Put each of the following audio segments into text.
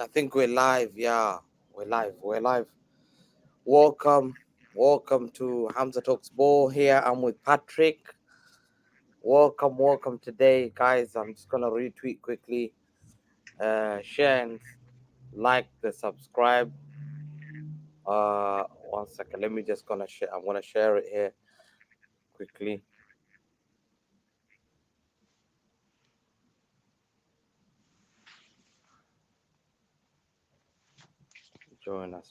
I think we're live. Yeah, we're live. We're live. Welcome, welcome to Hamza Talks Ball. Here I'm with Patrick. Welcome, welcome today, guys. I'm just gonna retweet quickly. Share and like the subscribe. One second. Let me just gonna share. I'm gonna share it here quickly. Join us.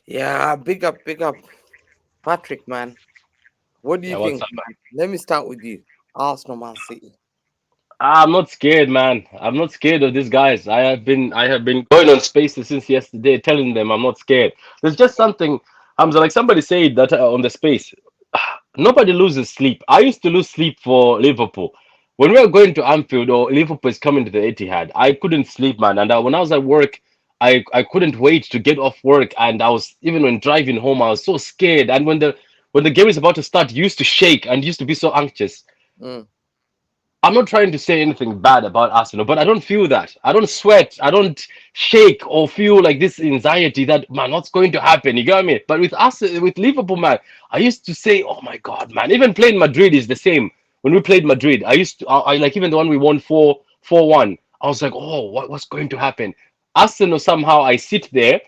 Yeah, big up, Patrick, man. What do you Yeah, what's think, up? man? Let me start with you. Arsenal, Man City. I'm not scared, man. I'm not scared of these guys. I have been going on spaces since yesterday, telling them I'm not scared. There's just something. Like somebody said that on the space. Nobody loses sleep. I used to lose sleep for Liverpool. When we were going to Anfield or Liverpool is coming to the Etihad, I couldn't sleep, man. And when I was at work, I couldn't wait to get off work. And I was even when driving home, I was so scared. And when the game is about to start, you used to shake and used to be so anxious. Mm, I'm not trying to say anything bad about Arsenal, but I don't feel that. I don't sweat. I don't shake or feel like this anxiety that, man, what's going to happen? You got me? But with us, with Liverpool, man, I used to say, oh my God, man. Even playing Madrid is the same. When we played Madrid, I used to, I like even the one we won 4-1. I was like, oh, what's going to happen? Arsenal, somehow I sit there.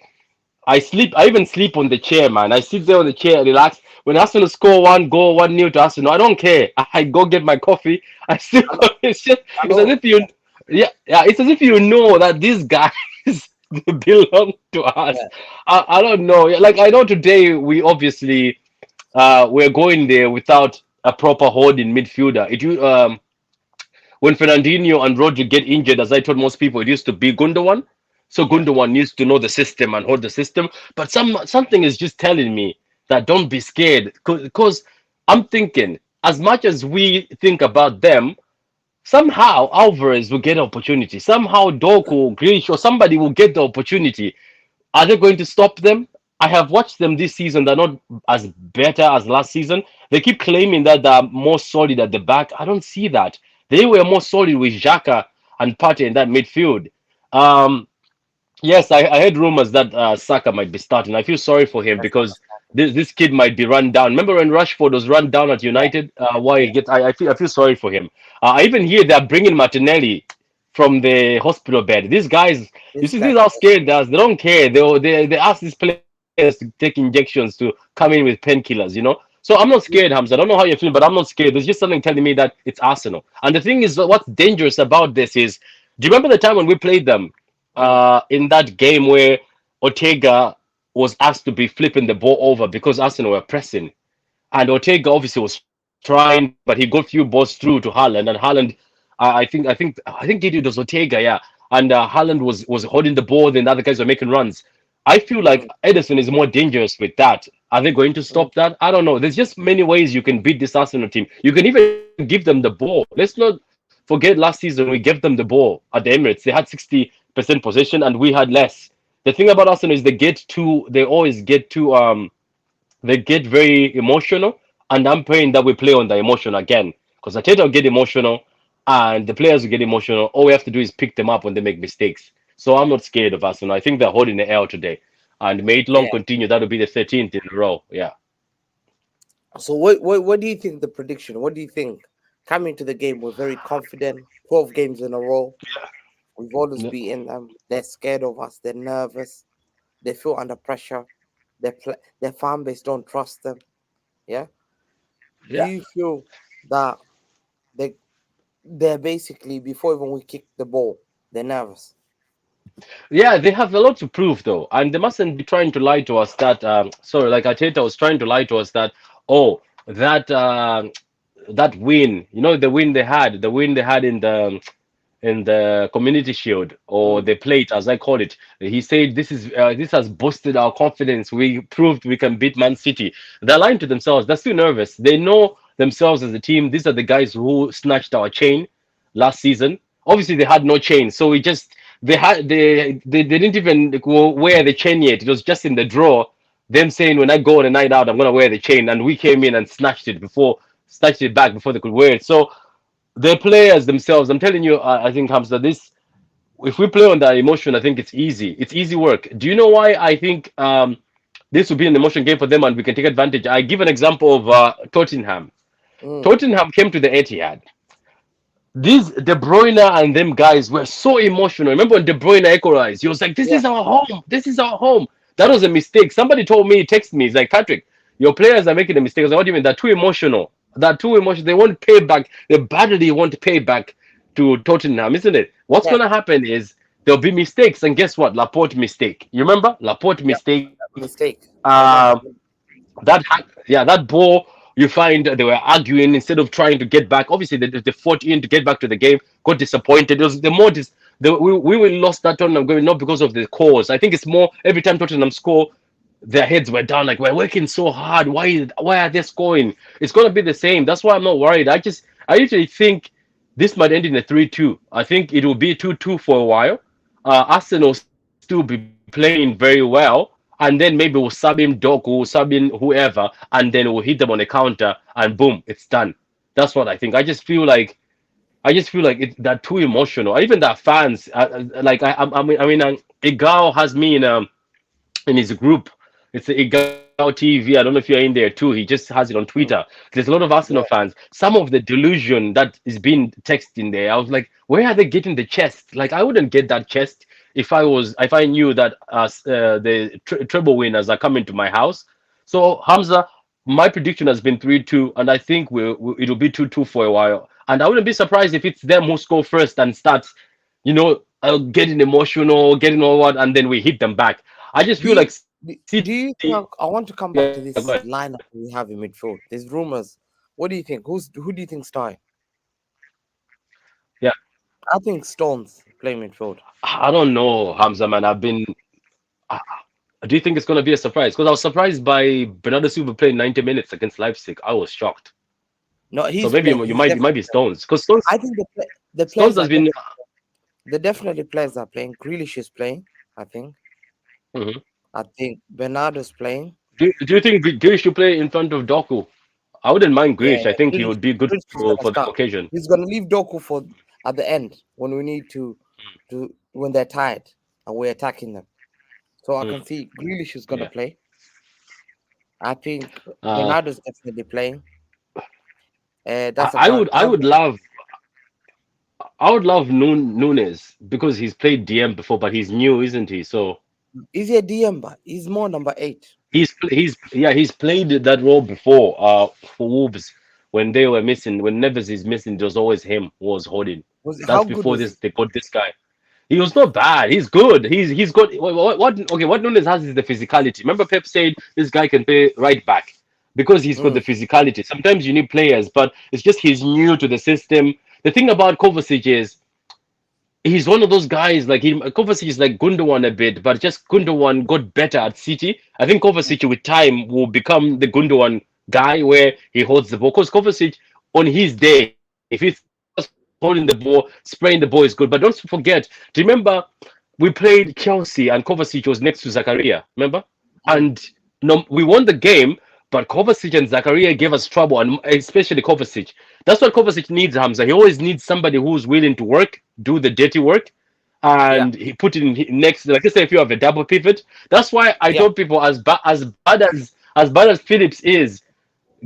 I sleep. I even sleep on the chair, man. I sit there on the chair, relax. When Arsenal score one goal, 1-0 to Arsenal, I don't care. I go get my coffee. I still. I know. It's just. I It's as know. if you. Yeah, yeah. It's as if you know that these guys they belong to us. Yeah. I don't know. Yeah, like I know today we obviously we're going there without a proper holding midfielder. When Fernandinho and Rodri get injured, as I told most people, it used to be Gundogan. So Yeah. Gundogan needs to know the system and hold the system. But something is just telling me that don't be scared, because I'm thinking as much as we think about them, somehow Alvarez will get an opportunity. Somehow Doku, Grealish, or somebody will get the opportunity. Are they going to stop them? I have watched them this season. They're not as better as last season. They keep claiming that they're more solid at the back. I don't see that. They were more solid with Xhaka and Partey in that midfield. Um, yes, I heard rumors that Saka might be starting. I feel sorry for him That's not because this kid might be run down. Remember when Rashford was run down at Yeah. United? Why he Yeah. gets? I feel sorry for him. I even hear they're bringing Martinelli from the hospital bed. These guys, you This see, guy. these are scared. They don't care. They ask these players to take injections to come in with painkillers. So I'm not scared, Yeah. Hamza. I don't know how you're feeling, but I'm not scared. There's just something telling me that it's Arsenal. And the thing is, what's dangerous about this is, do you remember the time when we played them? Mm, In that game where Ortega was asked to be flipping the ball over because Arsenal were pressing. And Ortega obviously was trying, but he got few balls through to Haaland, and Haaland, I think it was Ortega, yeah. And Haaland was holding the ball, and the other guys were making runs. I feel like mm, Edison is more dangerous with that. Are they going to mm, stop that? I don't know. There's just many ways you can beat this Arsenal team. You can even give them the ball. Let's not forget last season we gave them the ball at the Emirates. They had 60% possession and we had less. The thing about Arsenal is they always get too they get very emotional, and I'm praying that we play on the emotion again. Because Ateta will get emotional, and the players will get emotional. All we have to do is pick them up when they make mistakes. So I'm not scared of Arsenal. I think they're holding the L today, and may it long yeah. continue. That'll be the 13th in a row. Yeah. So what do you think the prediction? What do you think? Coming to the game, we're very confident. 12 games in a row. We've always Yeah. beaten them. They're scared of us. They're nervous. They feel under pressure. Their fan base don't trust them. Yeah. Do Yeah. you feel that they they're basically before even we kick the ball, they're nervous? Yeah, they have a lot to prove though, and they mustn't be trying to lie to us that sorry, like Ateta was trying to lie to us that, oh, that win, the win they had in the community shield, or Mm, the plate as I call it. He said this has boosted our confidence. We proved we can beat Man City. They're lying to themselves. They're still nervous. They know themselves as a team. These are the guys who snatched our chain last season. Obviously, they had no chain, so we just they didn't even wear the chain yet. It was just in the draw. Them saying when I go on a night out, I'm gonna wear the chain, and we came in and snatched it back before they could wear it. So the players themselves, I'm telling you, I think Hamza, this if we play on that emotion, I think it's easy. It's easy work. Do you know why I think this will be an emotion game for them and we can take advantage? I give an example of Tottenham. Mm. Tottenham came to the Etihad. These De Bruyne and them guys were so emotional. Remember when De Bruyne equalized? He was like, "This Yeah, is our home. This is our home." That was a mistake. Somebody told me, text me, he's like, "Patrick, your players are making a mistake." I was like, "What do you mean? They're too emotional. They're too emotional. They want to pay back. They badly want to pay back to Tottenham, isn't it?" What's yeah, gonna happen is there'll be mistakes, and guess what? Laporte mistake. You remember Laporte yeah. mistake? Mistake. I Um, remember. yeah, that ball, you find they were arguing instead of trying to get back. Obviously, they fought in to get back to the game, got disappointed. It was the more we lost that Tottenham game not because of the cause. I think it's more every time Tottenham score, their heads were down. Like we're working so hard. Why are they scoring? It's gonna be the same. That's why I'm not worried. I usually think this might end in a 3-2. I think it will be 2-2 for a while. Arsenal will still be playing very well, and then maybe we'll sub in Doku, sub in whoever, and then we'll hit them on a counter, and boom, it's done. That's what I think. I just feel like they're too emotional. Even that fans, like Igal has me in his group. It's the Igao TV. I don't know if you're in there too. He just has it on Twitter. Mm. There's a lot of Arsenal Yeah. fans. Some of the delusion that is being texted in there. I was like, where are they getting the chest? Like, I wouldn't get that chest if I knew that the treble winners are coming to my house. So Hamza, my prediction has been 3-2, and I think it'll be 2-2 for a while. And I wouldn't be surprised if it's them who score first and starts, getting emotional, getting all what, and then we hit them back. I just Do feel you like do City. you think I want to come Yeah, back to go ahead. this lineup we have in midfield? There's rumors. What do you think? Who do you think starting? Yeah, I think Stones play midfield. I don't know, Hamza, man. I- Do you think it's going to be a surprise? Because I was surprised by Bernardo Silva playing 90 minutes against Leipzig. I was shocked. No, So he's maybe playing. you He's might definitely be playing. Stones, because Stones I think the Stones players has are been. the definitely players are playing. Grealish is playing. I think. Mhm. I think Bernardo's playing. Do you think Grealish should play in front of Doku? I wouldn't mind Yeah, Grealish. I think he Grealish, would be good Grealish is gonna for the start. occasion. He's gonna leave Doku for at the end when we need to when they're tired and we're attacking them. So I Mm, can see Grealish is gonna yeah. play. I think Uh, Bernardo's definitely playing. I, That's a I would I would counter. love I would love Nunes because he's played DM before, but he's new, isn't he? So Is he a DM? But he's more number 8. he's played that role before for Wolves when they were missing when Neves is missing. There's always him who was holding. How That's good before was he? this they got this guy. He was not bad. He's good. He's got what Nunes has is the physicality. Remember Pep said this guy can play right back because he's got the Mm, physicality. Sometimes you need players, but it's just he's new to the system. The thing about Kovacic is he's one of those guys like him. Kovacic is like Gundogan a bit, but just Gundogan got better at City. I think Kovacic with time will become the Gundogan guy where he holds the ball. Because Kovacic on his day, if he's just holding the ball, spraying the ball is good. But don't forget, do you remember we played Chelsea and Kovacic was next to Zakaria? Remember? mm. And no, we won the game, but Kovacic and Zakaria gave us trouble, and especially Kovacic. That's what Kovacic needs, Hamza. He always needs somebody who's willing to work, do the dirty work, Yeah, and he put it in next. Like I say, if you have a double pivot, that's why I yeah. told people as bad as Phillips is,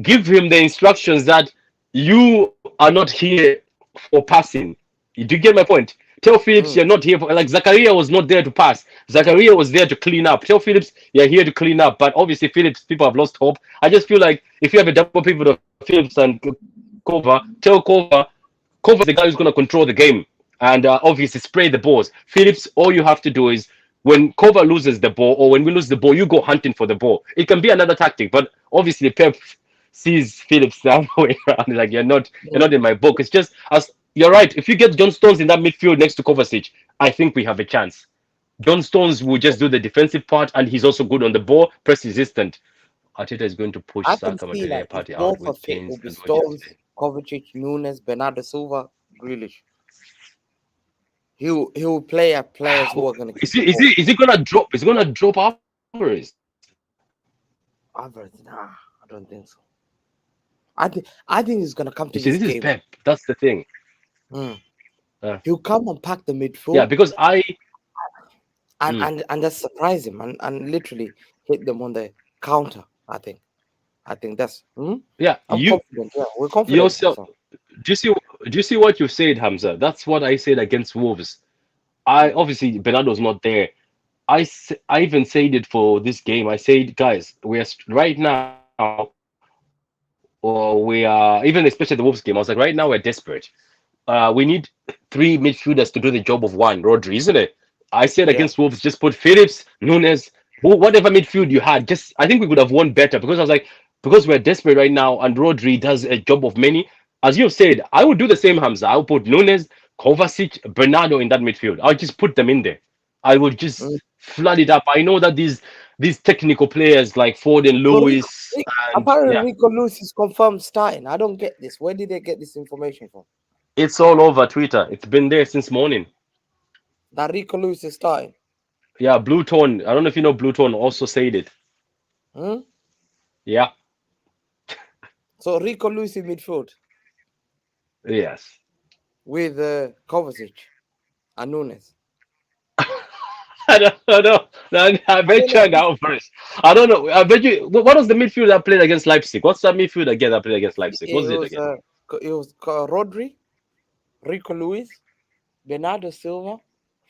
give him the instructions that you are not here for passing. Do you get my point? Tell Phillips Mm. you're not here for like Zakaria was not there to pass. Zakaria was there to clean up. Tell Phillips you're here to clean up. But obviously Phillips, people have lost hope. I just feel like if you have a double pivot of Phillips and Kova, tell Kova is the guy who's going to control the game and obviously spray the balls. Phillips, all you have to do is when Kova loses the ball or when we lose the ball, you go hunting for the ball. It can be another tactic, but obviously Pep sees Phillips that way around. Like you're not in my book. It's just as you're right. If you get John Stones in that midfield next to Kovacic, I think we have a chance. John Stones will just do the defensive part, and he's also good on the ball, press resistant. Arteta is going to push I can Saka, see Martinelli, like if Partey out both are with fit, Kane's will be and Rogers. Stones, Kovacic, Nunes, Bernardo Silva, Grealish. He'll play at players who are gonna keep the ball. Is he gonna drop? Is he gonna drop Alvarez? Alvarez, nah, I don't think so. I think he's gonna come You to see, this this is game. Pep. That's the thing. Mm. Uh, He'll come and pack the yeah, midfield because I. and, Mm, and, and just surprise him and literally hit them on the counter. I think that's. yeah, I'm you confident. Yeah, we're confident. yourself. So. Do you see? Do you see what you said, Hamza? That's what I said against Wolves. I Mm. obviously Bernardo's not there. I even said it for this game. I said, guys, right now, or we are even especially the Wolves game. I was like, right now we're desperate. We need three midfielders to do the job of one. Rodri, isn't it? I said against Yeah. Wolves, just put Phillips, Nunes, whatever midfield you had. Just I think we could have won better because I was like, because we're desperate right now, and Rodri does a job of many. As you've said, I would do the same, Hamza. I would put Nunes, Kovacic, Bernardo in that midfield. I'll just put them in there. I would just Mm. flood it up. I know that these technical players like Ford and So Rico, Lewis and apparently yeah, Rico Lewis is confirmed starting. I don't get this. Where did they get this information from? it's all over Twitter. It's been there since morning. That Rico Lewis is starting. Yeah, Blue Tone. I don't know if you know Blue Tone also said it. Hmm? Yeah, So Rico Lewis in midfield yes. with Kovacic and Nunes. I don't know. I I don't bet you know. I got first. I don't know. I bet you. What was the midfield that played against Leipzig? What's that midfield again that played against Leipzig? It What's it was again? Rodri, Rico Lewis, Bernardo Silva,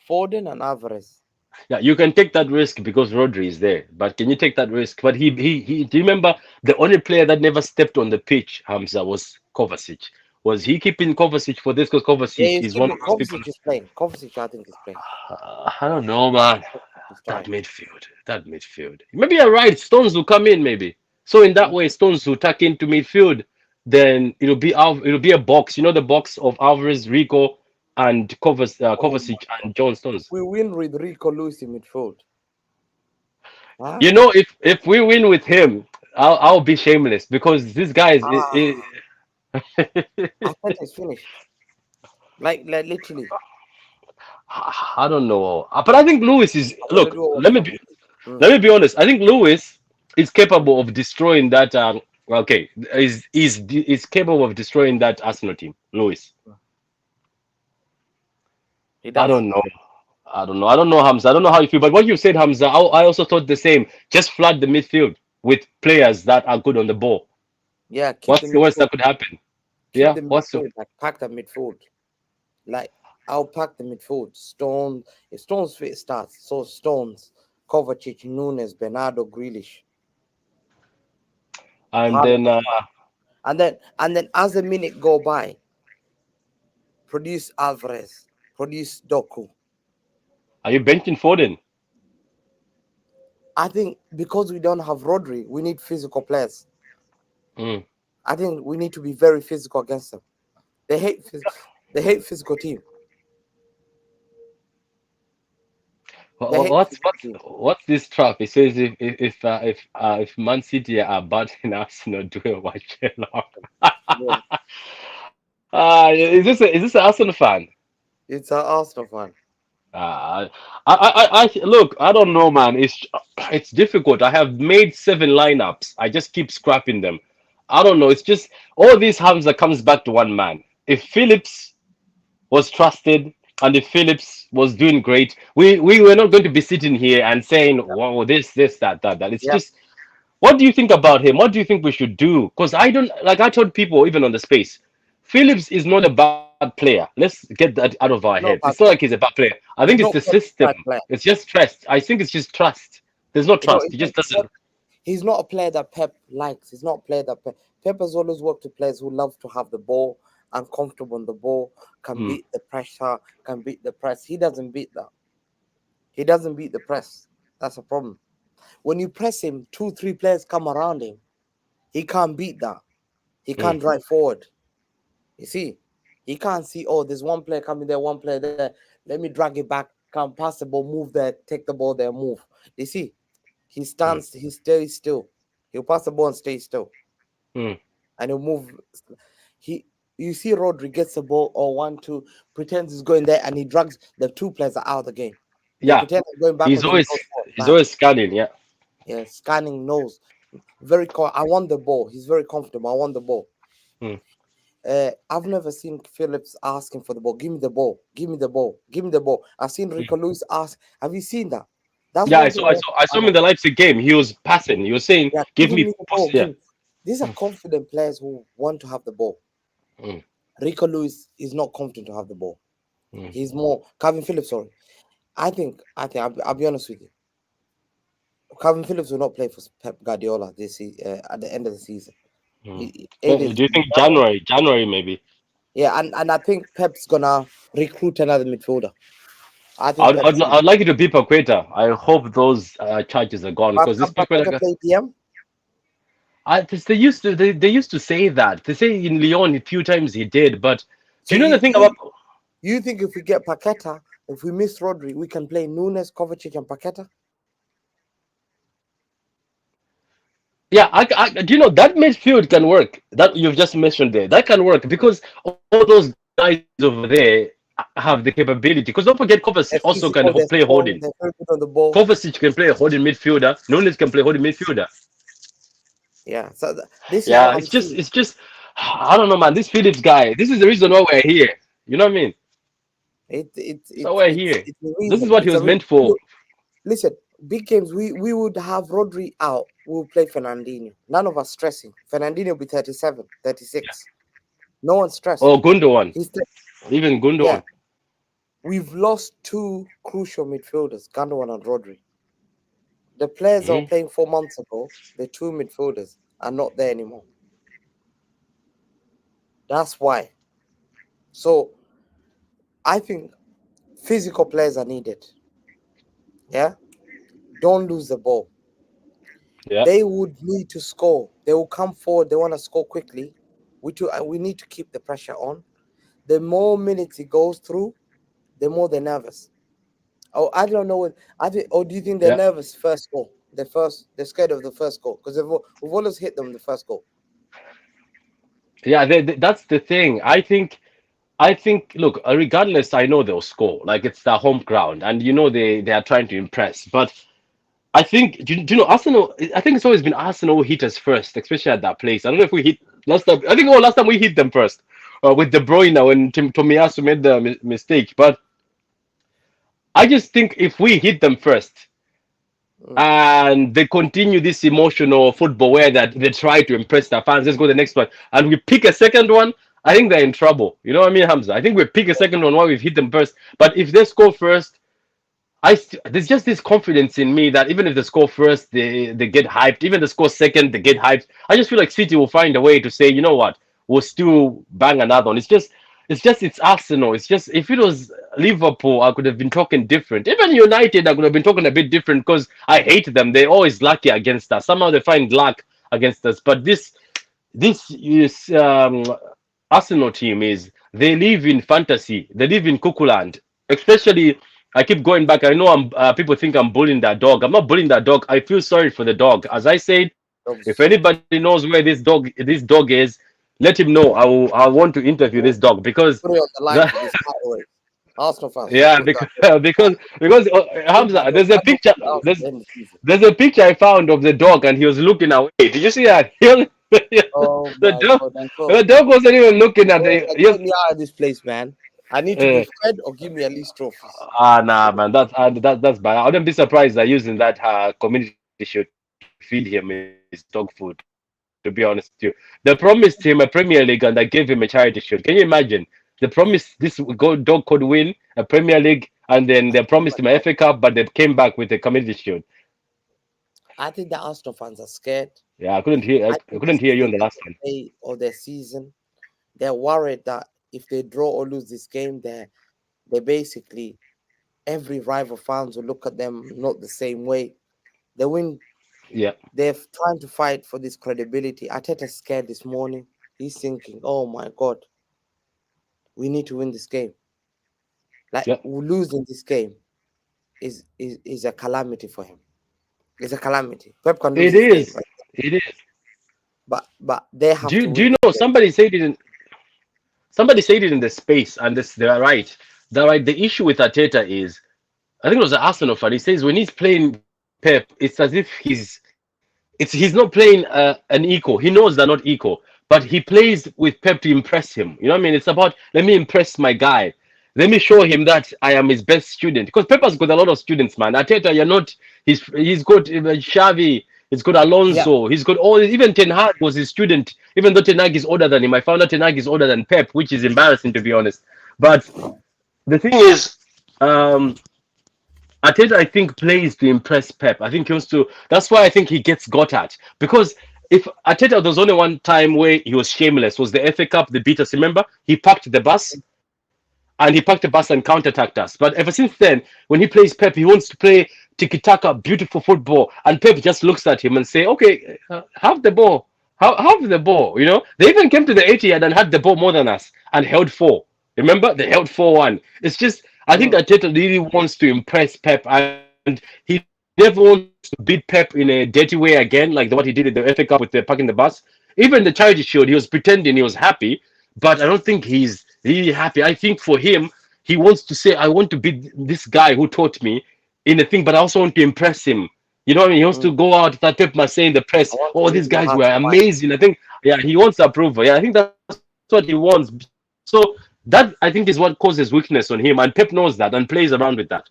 Foden, and Alvarez. Yeah, you can take that risk because Rodri is there. But can you take that risk? But he. Do you remember the only player that never stepped on the pitch, Hamza, was Kovacic. Was he keeping Kovacic for this? Because Yeah, Kovacic he's is one of keeping those people. Kovacic is playing. Kovacic, I think, is playing. I don't know, man. He's That trying. midfield, that midfield. Maybe you're right. Stones will come in, maybe. So in that way, Stones will tuck into midfield. Then it'll be a box. You know the box of Alvarez, Rico, and Oh my Kovacic God! and John If Stones. we win with Rico Lewis in midfield, You ah, know, if we win with him, I'll be shameless because this guy is ah, Arteta is finished. Like literally, I don't know, but I think Lewis is. I'm gonna Look, do whatever. Mm. let me be honest. I think Lewis is capable of destroying that. Okay, is capable of destroying that Arsenal team. Lewis. He I does. don't know. I don't know. I don't know, Hamza. I don't know how you feel, but what you said, Hamza, I also thought the same. Just flood the midfield with players that are good on the ball. Yeah, keep the What's the worst midfield. that could happen? Keep Yeah. the What's the midfield. Like pack the midfield. Like I'll pack the midfield. Stone. If Stones fit starts, so Stones, Kovacic, Nunes, Bernardo, Grealish, and Haaland, then and then as the minute go by, produce Alvarez, produce Doku. are you benching Foden? I think because we don't have Rodri, we need physical players. Mm. I think we need to be very physical against them. They hate they hate physical team. They hate physical team. What's this trap? It says if Man City are bad in Arsenal, do a watch along. Yeah, Is this an Arsenal fan? it's an Arsenal fan. Uh, look. I don't know, man. It's difficult. I have made 7 lineups. I just keep scrapping them. I don't know. It's just all these harms that comes back to one man. If Phillips was trusted and if Phillips was doing great, we were not going to be sitting here and saying, "Wow, this, that." It's Yeah, just what do you think about him? What do you think we should do? Because I don't like I told people even on the space, Phillips is not a bad player. Let's get that out of our heads. he's It's not not a like bad he's a player. bad player. I think it's He's the not Pep's system. type player. It's just trust. I think it's just trust. There's no You know, trust. He just doesn't. he's not a player that Pep likes. He's not a player that Pep has always worked with players who love to have the ball and comfortable on the ball, can Mm, beat the pressure, can beat the press. He doesn't beat that. He doesn't beat the press. That's a problem. When you press him, two, three players come around him. He can't beat that. He mm, can't drive forward. You see, he can't see, oh, there's one player coming there, one player there. Let me drag it back, can't pass the ball, move there, take the ball there, move. You see, he mm. stands, he stays still. He'll pass the ball and stay still, Mm. and he'll move. He, you see, Rodri gets the ball or 1-2, pretends he's going there, and he drags the two players out of the game. They Yeah, pretend they're going he's backwards and he always goes forward. he's Bad. always scanning. Yeah. Yeah, scanning nose. I want the ball. He's very comfortable. I want the ball. Mm. I've never seen Phillips asking for the ball. Give me the ball. Give me the ball. Give me the ball. I've seen Rico Mm. Lewis ask. Have you seen that? That's Yeah, one thing I want I to saw him in the analyze. Leipzig game. He was passing. He was saying, Yeah, "Give giving me, me the pass." ball. Yeah. These are Mm. confident players who want to have the ball. Mm. Rico Lewis is not confident to have the ball. Mm. He's more Calvin Phillips. Sorry, I'll be honest with you. Calvin Phillips will not play for Pep Guardiola at the end of the season. Mm. Either Do you think January. January maybe? Yeah, and I think Pep's gonna recruit another midfielder. I think Pep's. I'd like you to beat Paqueta. I hope those charges are gone But because this can people Paqueta like play DM? they used to say that. They say in Lyon a few times he did, but do So you know the thing about? you think if we get Paqueta, if we miss Rodri, we can play Nunes, Kovacic, and Paqueta? Yeah, do you know that midfield can work? That you've just mentioned there, that can work because all those guys over there have the capability. Because don't forget, Kovacic They're also can physical, play they're holding. strong, they're very good on the ball. Kovacic can play a holding midfielder. Nunes can play holding midfielder. Yeah, so this is Yeah, what I'm seeing. it's just I don't know, man. This Phillips guy. This is the reason why we're here. You know what I mean? So we're here. It's a This is reason. what he It's a was reason. meant for. Listen, big games. We would have Rodri out. We'll play Fernandinho. None of us stressing. Fernandinho will be 37, 36. No one's stressed. Oh, Gundogan, He's even yeah. Gundogan. We've lost two crucial midfielders, Gundogan and Rodri. The players that were Hmm. playing 4 months ago, the two midfielders, are not there anymore. That's why. So I think physical players are needed. Yeah. Don't lose the ball. Yeah, They would need to score. They will come forward. They want to score quickly. We need to keep the pressure on. The more minutes it goes through, the more they're nervous. Oh, I don't know what I think. Or do you think they're yeah, nervous first goal? They're scared of the first goal because we've always hit them the first goal. yeah. That's the thing. I think. Look, regardless, I know they'll score. Like it's their home ground, and you know they are trying to impress. But I think do you know Arsenal? I think it's always been Arsenal who hit us first, especially at that place. I don't know if we hit last time. I think last time we hit them first with De Bruyne when Tomiyasu made the mistake. But I just think if we hit them first Mm. and they continue this emotional football where that they try to impress their fans, let's go to the next one, and we pick a second one, I think they're in trouble. You know what I mean, Hamza? I think we pick a second one while we've hit them first. But if they score first, there's just this confidence in me that even if they score first, they get hyped. Even if they score second, they get hyped. I just feel like City will find a way to say, you know what, we'll still bang another one. It's Arsenal. It's just if it was Liverpool, I could have been talking different. Even United, I could have been talking a bit different because I hate them. They're always lucky against us. Somehow they find luck against us. But this is Arsenal team is they live in fantasy. They live in Cuckooland. Especially, I keep going back. I know people think I'm bullying that dog. I'm not bullying that dog. I feel sorry for the dog. As I said, if Dogs. anybody knows where this dog is, let him know. I want to interview this We'll dog because put it on the line the, for this title race. Arsenal fans, we'll yeah, put that. because Think that Hamza, that dog will be out at there's the end of the season. there's a picture I found of the dog and he was looking away. Did you see that? Oh The my dog god, I thought, the dog wasn't even looking at oh, the man, yes. get me out of this place, man. I need to Uh, be fed or give me at least trophies. nah, man, that's bad. I wouldn't be surprised they're using that community shield to feed him his dog food. To be honest with you, they promised him a Premier League and they gave him a charity shield. Can you imagine? They promised this dog could win a Premier League and then they promised him an FA Cup, but they came back with a community shield. I think the Arsenal fans are scared. Yeah, I I think couldn't this hear you is on the the last last one. day of their season. They're worried that if they draw or lose this game, they basically every rival fans will look at them not the same way. They win. Yeah, They're trying to fight for this credibility. Arteta's scared this morning. He's thinking, "Oh my God, we need to win this game. Like yeah. losing this game is a calamity for him. It's a calamity. Pep can lose It this game, is. right? It is. but they have to Do win you this know game. somebody said it in the space, and this they're right. They're right. The issue with Arteta is, I think it was an Arsenal fan. He says when he's playing Pep, it's as if he's not playing an equal. He knows they're not equal, but he plays with Pep to impress him. You know what I mean? It's about, let me impress my guy. Let me show him that I am his best student. Because Pep has got a lot of students, man. Arteta, you're not. He's got Xavi. He's got Yeah. Alonso. He's got all. Even Ten Hag was his student. Even though Ten Hag is older than him, I found out Ten Hag is older than Pep, which is embarrassing to be honest. But the thing is, um, Arteta, I think, plays to impress Pep. I think he wants to. That's why I think he gets got at. Because if Arteta, there was only one time where he was shameless, was the FA Cup, the beat us. Remember? He parked the bus and he parked the bus and counter-attacked us. But ever since then, when he plays Pep, he wants to play tiki-taka, beautiful football. And Pep just looks at him and say, okay, have the ball. Have the ball, you know? They even came to the 80 and had the ball more than us and held four. Remember? They held 4-1. It's just, I think Mm, Arteta really wants to impress Pep, and he never wants to beat Pep in a dirty way again, like what he did in the FA Cup with the parking the bus. Even the Charity Shield, he was pretending he was happy, but I don't think he's really happy. I think for him, he wants to say, I want to be this guy who taught me in a thing, but I also want to impress him. You know what I mean? He wants mm. to go out, that Pep must say in the I press, want to oh, win these your guys hearts were and minds. amazing. I think, yeah, he wants approval. Yeah, I think that's what he wants. So that, I think, is what causes weakness on him. And Pep knows that and plays around with that.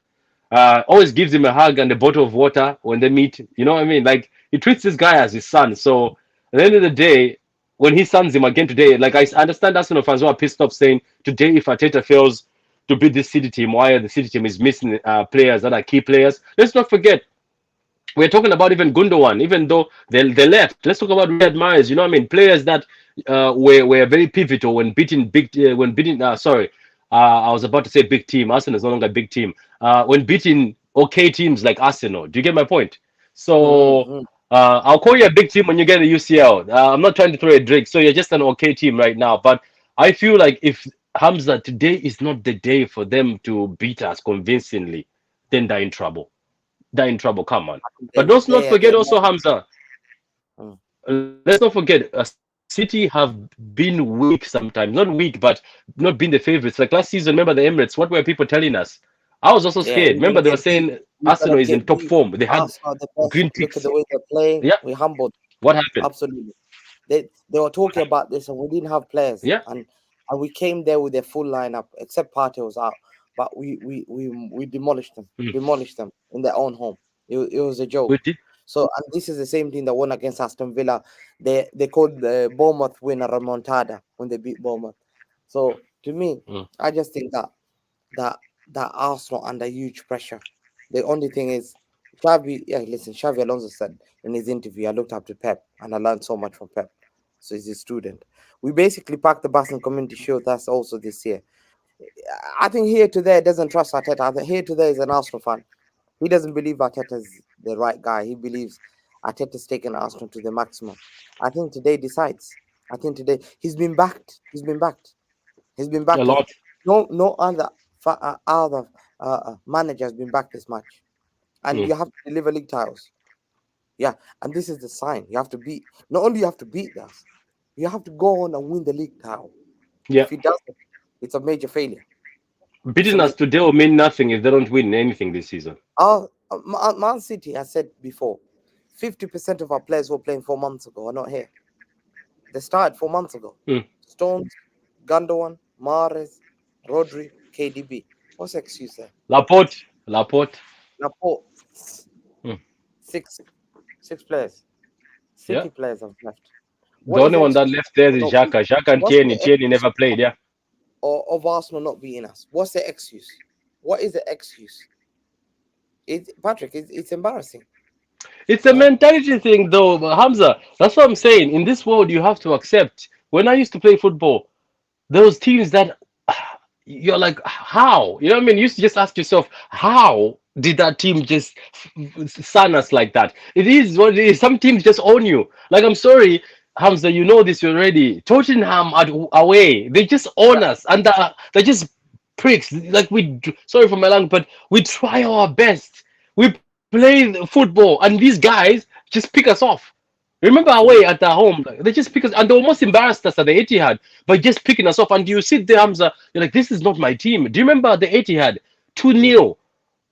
Always gives him a hug and a bottle of water when they meet. You know what I mean? Like, he treats this guy as his son. So at the end of the day, when he sends him again today, like I understand Arsenal fans who are pissed off saying today if Arteta fails to beat this City team, why the City team is missing players that are key players. Let's not forget we're talking about even Gundogan, even though they left. Let's talk about Riyad Mahrez. You know what I mean? Players that were very pivotal when beating sorry, I was about to say big team. Arsenal is no longer a big team. When beating okay teams like Arsenal. Do you get my point? Mm, So mm. I'll call you a big team when you get a UCL. I'm not trying to throw a drink. So you're just an okay team right now. But I feel like if Hamza today is not the day for them to beat us convincingly, then they're in trouble. They're in trouble. Come on. But let's not forget They're also, more. Hamza. Mm. Let's not forget, City have been weak sometimes. Not weak, but not been the favorites. Like last season, remember the Emirates? What were people telling us? I was also Yeah, scared. we're Remember gonna they were get beat. saying We're Arsenal gonna is in get top beat. form. They had Us are the best. green Look at ticks. the way they're playing. Yeah. We humbled. What happened? Absolutely. They were talking about this, and we didn't have players, Yeah. and we came there with a full lineup, except Partey was out. But we demolished them, Mm. demolished them in their own home. It was a We joke. did. So, and this is the same thing that won against Aston Villa. They called the Bournemouth win a remontada when they beat Bournemouth. So to me, Mm. I just think that that Arsenal under huge pressure. The only thing is Xavi. Yeah, listen, Xavi Alonso said in his interview, "I looked up to Pep and I learned so much from Pep." So he's a student. We basically packed the bus and Community Shield. That's also this year. I think here to there doesn't trust Arteta. I think here to there is an Arsenal fan. He doesn't believe Arteta's the right guy. He believes Arteta's taken Arsenal to the maximum. I think today decides. I think today he's been backed. He's been backed. He's been A backed as lot. no other other manager has been backed this much. And Mm. you have to deliver league titles. Yeah, and this is the sign. You have to beat. Not only you have to beat us, you have to go on and win the league title. Yeah. If he doesn't, it's a major failure. It's a Beating us major. today will mean nothing if they don't win anything this season. Man City, I said before, 50% of our players who were playing 4 months ago are not here. They started 4 months ago. Mm. Stones, Gundogan, Mahrez, Rodri, KDB. What's the excuse there? Laporte. Laporte. Laporte, Mm. six, six players. Yeah. City players have left. The What is only the one that excuse left there for is not beat? Xhaka. Xhaka and What's Tierney. the Tierney excuse never played. Yeah. of Arsenal not beating us? What's the excuse? What is the excuse? It's Patrick. It's embarrassing. It's a mentality thing, though, Hamza. That's what I'm saying. In this world, you have to accept. When I used to play football, those teams that you're like, how? You know what I mean? You used to just ask yourself, how did that team just sun us like that? It is what it is. Some teams just own you. Like, I'm sorry, Hamza, you know this already. Tottenham away, they just own us, and they're just pricks. Like, sorry for my language, but we try our best. We play the football, and these guys just pick us off. Remember So away at the home, like, they just pick us, and they almost embarrassed us at the Etihad by just picking us off. And you sit there, Hamza, you're like, this is not my team. Do you remember the Etihad 2-0?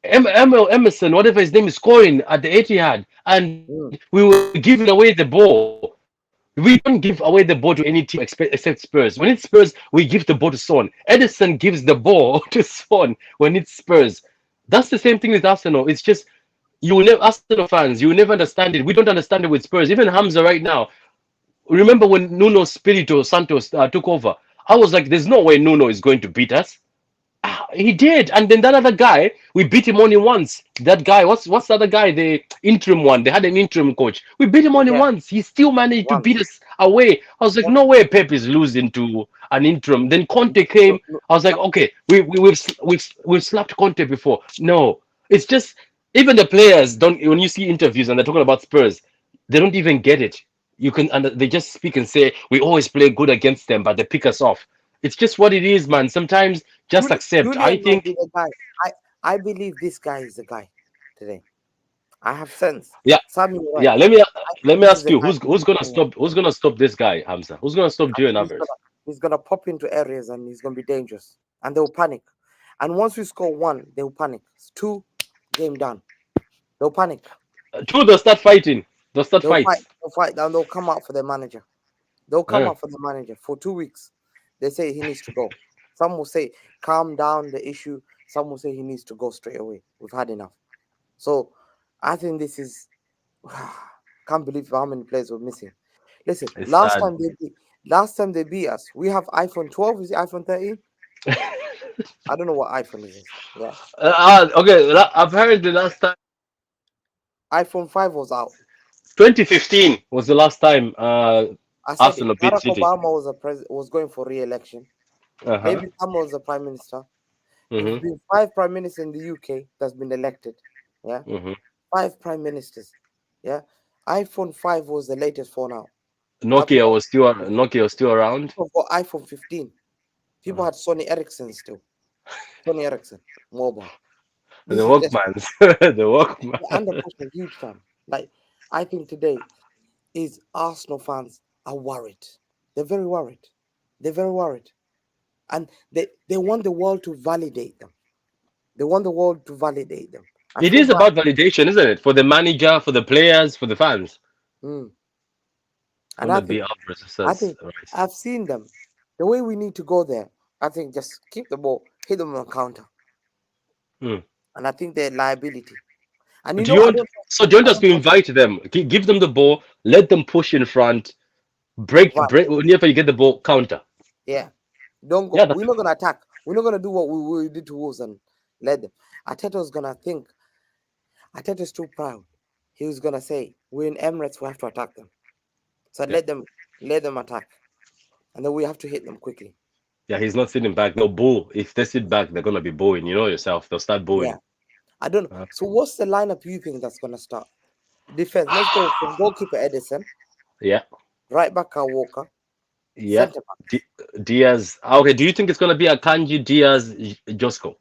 Emerson, whatever his name is, scoring at the Etihad, and we were giving away the ball. We don't give away the ball to any team except Spurs. When it's Spurs, we give the ball to Son. Edison gives the ball to Son when it's Spurs. That's the same thing with Arsenal. It's just you will never, Arsenal fans, you will never understand it. We don't understand it with Spurs. Even Hamza right now. Remember when Nuno Espirito Santos took over? I was like, there's no way Nuno is going to beat us. He did, and then that other guy, we beat him only once. That guy, what's the other guy? The interim one. They had an interim coach. We beat him only yeah, once. He still managed to beat once. us away. I was like, Yeah. no way, Pep is losing to an interim. Then Conte No, came. no, I was like, okay, we've slapped Conte before. No, it's just even the players don't. When you see interviews and they're talking about Spurs, they don't even get it. You can, and they just speak and say we always play good against them, but they pick us off. It's just what it is, man. Sometimes just accept. I Julian might think, be the guy. I believe this guy is the guy today. I have sense. yeah, Sammy, you're right. yeah. Let me I let think me this is ask the you, guy. who's gonna stop this guy, Hamza? Who's gonna stop I Julian think Alvarez? he's gonna pop into areas and he's gonna be dangerous, and they'll panic. And once we score one, they'll panic. It's two, game done. They'll panic. Two, they'll start fighting. They'll start They'll fight. fights. They'll fight. And they'll come out for their manager. They'll come Uh, out for the manager for 2 weeks. They say he needs to go. Some will say calm down the issue. Some will say he needs to go straight away. We've had enough. So I think this is can't believe how many players were missing. Listen, it's sad. last time they beat us, we have iPhone 12. Is it iPhone 13? I don't know what iPhone is. Yeah, Okay, I've heard the last time iPhone 5 was out. 2015 was the last time I said it. Arsenal beat Barack City. Obama was going for re-election. Uh-huh. David Cameron was the prime minister. There's Mm-hmm. been five prime ministers in the UK that's been elected. Yeah, Mm-hmm. five prime ministers. Yeah, iPhone 5 was the latest phone out. I've Nokia was still around. got iPhone 15. People Uh, had Sony Ericsson still. Sony Ericsson mobile. the This is just Walkmans. The yeah, and Walkman. the push a huge fan. Like I think today is Arsenal fans are worried. They're very worried. They're very worried, and they want the world to validate them. They want the world to validate them. I It feel is bad. about validation, isn't it? For the manager, for the players, for the fans. Mm. And Gonna be Alvarez I says think right. I've seen them. The way we need to go there, I think just keep the ball, hit them on counter, Hmm. and I think they're liability. And Do you want so do you want I us don't to know, invite them? Give them the ball, let them push in front, right? break whenever you get the ball, counter. Yeah, don't Yeah, go. that's We're not gonna attack. We're not gonna do what we did to Wolves and let them. Ateta's gonna think. Ateta's too proud. He was gonna say, "We're in Emirates. We have to attack them." So yeah. let them attack, and then we have to hit them quickly. Yeah, he's not sitting back. No boo. If they sit back, they're gonna be booing. You know yourself. They'll start Yeah, booing. I don't know. Uh, So what's the lineup you think that's gonna start? Defense. Let's go from goalkeeper Edison, yeah, right back Walker, yeah. centre back. D Diaz. Okay, do you think it's gonna be Akanji, Diaz, Josco?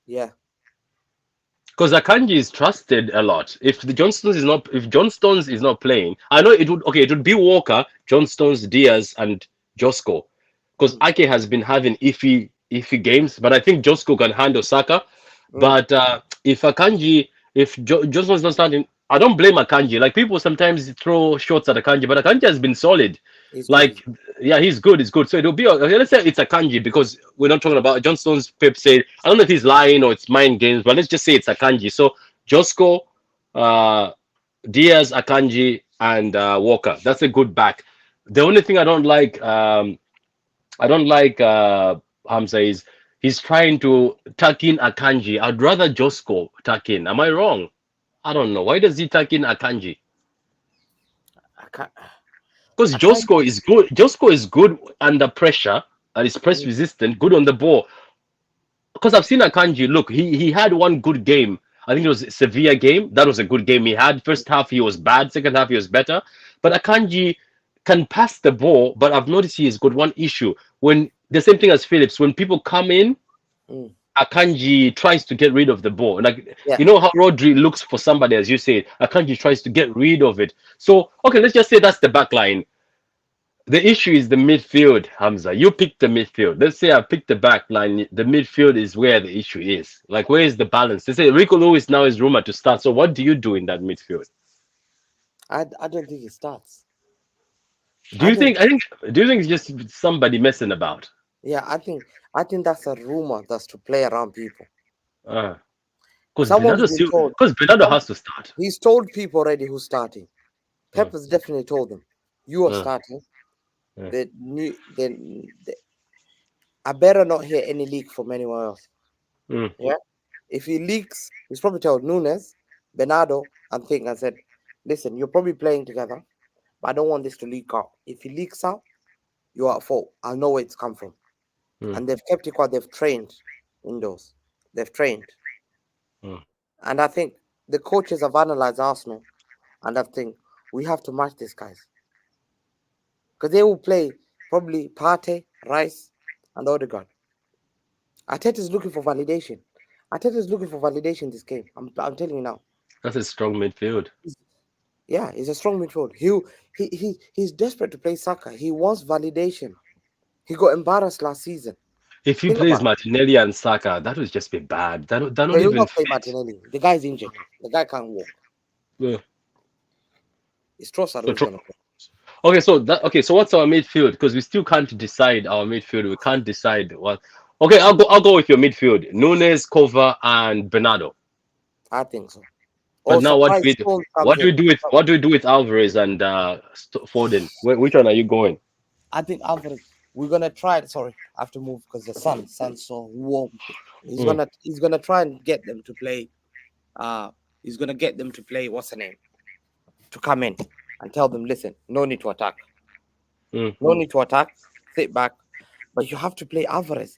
Yeah, Because Akanji is trusted a lot. If John Stones is not playing, I know it would. Okay, it would be Walker, John Stones, Diaz, and Josco. Because mm, Ake has been having iffy games, but I think Josco can handle Saka. mm, But if Johnson's not starting, I don't blame Akanji. Like people sometimes throw shots at Akanji, but Akanji has been solid. he's good. Like, yeah, he's good. He's good. So it'll be okay, let's say it's Akanji because we're not talking about John Stones. Pep said I don't know if he's lying or it's mind games, but let's just say it's Akanji. So Josco, uh, Diaz, Akanji, and Walker. That's a good back. The only thing I don't like Hamza is he's trying to tuck in Akanji. I'd rather Josco tuck in. Am I wrong? I don't know. Why does he tuck in Akanji? I can't. Because I can't. Josco is good. Josco is good under pressure and is press Mm, resistant, good on the ball. Because I've seen Akanji. Look, he had one good game. I think it was a Sevilla game. That was a good game he had. First half he was bad. Second half he was better. But Akanji can pass the ball. But I've noticed he has got one issue. When the same thing as Phillips. When people come in, mm. Akanji tries to get rid of the ball. Like Yeah, you know how Rodri looks for somebody, as you said. Akanji tries to get rid of it. So okay, let's just say that's the back line. The issue is the midfield, Hamza. You picked the midfield. Let's say I picked the back line. The midfield is where the issue is. Like, where is the balance? They say Rico Lewis now is rumored to start. So, what do you do in that midfield? I don't think it starts. Do I you don't. think? I think. Do you think it's just somebody messing about? Yeah, I think that's a rumor that's to play around people. Because Someone's been told. Bernardo Some has to start. he's told people already who's starting. Uh, Pep has definitely told them you are uh, starting. uh, The new the I better not hear any leak from anyone else. mm, Yeah, if he leaks, he's probably told Nunes, Bernardo, and Thing and said, "Listen, you're probably playing together, but I don't want this to leak out. If it leaks out, you are at fault. I know where it's come from." mm, And they've kept it quiet. They've trained indoors. They've trained, mm. and I think the coaches have analyzed Arsenal, and I think we have to match these guys because they will play probably Partey, Rice, and Odegaard. Arteta is looking for validation. Arteta is looking for validation this game. I'm telling you now. That's a strong midfield. He's, yeah, he's a strong midfield. He's desperate to play soccer. He wants validation. He got embarrassed last season. If he Think plays about it. Martinelli and Saka, that would just be bad. That No, don't he'll even not play fit. Martinelli. The guy's injured. The guy can't walk. Yeah. It's Trossard So, who's gonna play. okay. So what's our midfield? Because we still can't decide our midfield. We can't decide what. Okay, I'll go with your midfield: Nunes, Kova, and Bernardo. I think so. But Oh, now, what do surprise! we do? Stones comes What do we in. do with Alvarez and Foden? Which one are you going? I think Alvarez. We're gonna try. Sorry, I have to move because the sun's so warm. Mm, He's gonna try and get them to play. Uh, he's gonna get them to play. What's the name? To come in and tell them, listen, no need to attack. mm. No need to attack. Sit back. But you have to play Alvarez.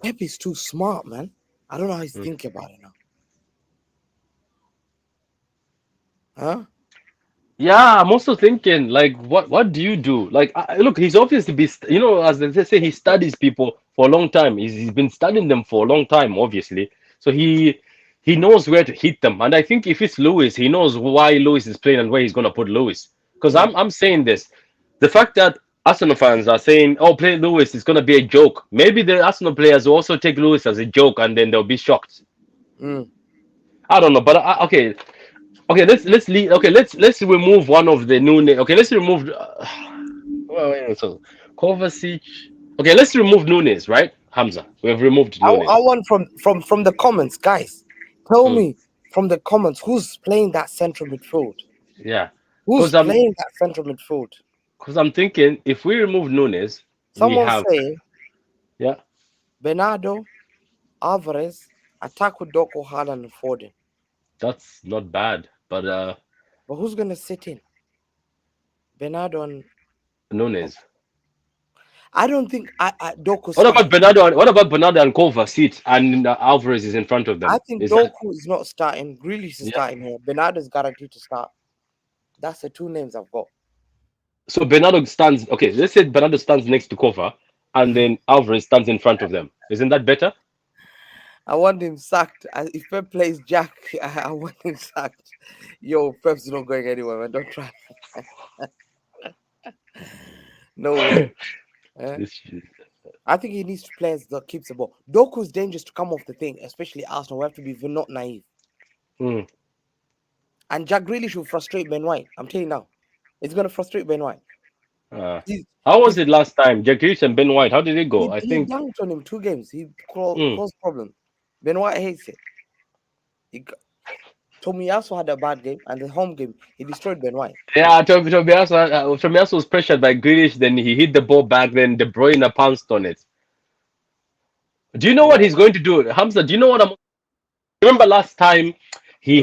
Pep is too smart, man. I don't know how he's Mm. thinking about it now. Huh? Yeah, I'm also thinking, like, what do you do? Like, look, he's obviously as they say, he studies people for a long time. He's been studying them for a long time, obviously. So he knows where to hit them. And I think if it's Lewis, he knows why Lewis is playing and where he's gonna put Lewis. Because Mm, I'm saying this, the fact that Arsenal fans are saying, "Oh, play Lewis is gonna be a joke." Maybe the Arsenal players will also take Lewis as a joke, and then they'll be shocked. mm. I don't know, but okay. Okay, let's leave. Okay, let's remove one of the new name. Okay, let's remove. Wait, so Kovacic. Okay, let's remove Nunes, right? Hamza. We have removed I Nunes. want from the comments, guys. Tell Hmm. me from the comments who's playing that central midfield. Yeah, Who's because I'm playing that central midfield? because I'm thinking if we remove Nunes, we Someone have say yeah. Bernardo, Alvarez, attack with Doko, Haaland, and Foden. That's not bad, but But who's gonna sit in? Bernardo and Nunes. I don't think I Doku What about starting. Bernardo? What about Bernardo and Kovacic and Alvarez is in front of I them? think Is that Doku is not starting. Grealish is yeah? starting here. Bernardo is guaranteed to start. That's the two names I've got. So Bernardo stands. Okay, let's say Bernardo stands next to Kova, and then Alvarez stands in front of them. Isn't that better? I want him sacked. If Pep plays Jack, I want him sacked. Yo, Pep's not going anywhere, man. Don't try. No way. Eh? This I think he needs players that keeps the ball. Doku's dangerous to come off the thing, especially Arsenal. We have to be not naive. mm. And Jack Grealish will frustrate Ben White. I'm telling you now. It's going to frustrate Ben White. Uh, He's, how was he's, it last time? Jack Grealish and Ben White. How did it go? I he think. dunked on him 2 games. He Mm. caused problems. Ben White hates it. Tomiyasu had a bad game, and the home game, he destroyed Ben White. Yeah, Tomiyasu was pressured by Grealish. Then he hit the ball back. Then De Bruyne pounced on it. Do you know what Yeah. he's going to do, Hamza? Do you know what I'm? Remember last time Mm. he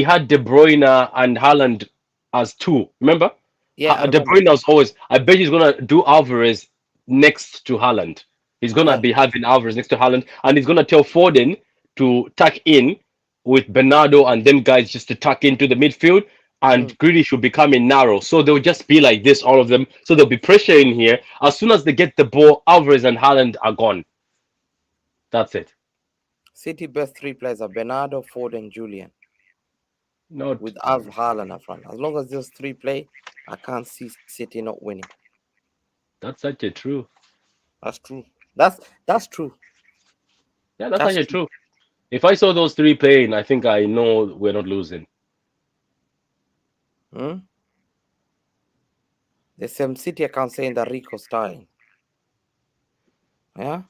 had De Bruyne and Haaland as two. Remember? Yeah, I De remember. Bruyne was always. I bet he's gonna do Alvarez next to Haaland. He's gonna Yeah. be having Alvarez next to Haaland, and he's gonna tell Foden to tuck in with Bernardo and them guys just to tuck into the midfield. Mm. And Grealish will be coming narrow, so they'll just be like this, all of them. So there'll be pressure in here. As soon as they get the ball, Alvarez and Haaland are gone. That's it. City best three players are Bernardo, Ford, and Julian, Not with Haaland up front. As long as those three play, I can't see City not winning. that's such a true. That's true. That's true. Yeah, that's That's actually true. true. If I saw those three playing, I think I know we're not losing. Hmm? The same City account saying that Rico's starting. Yeah.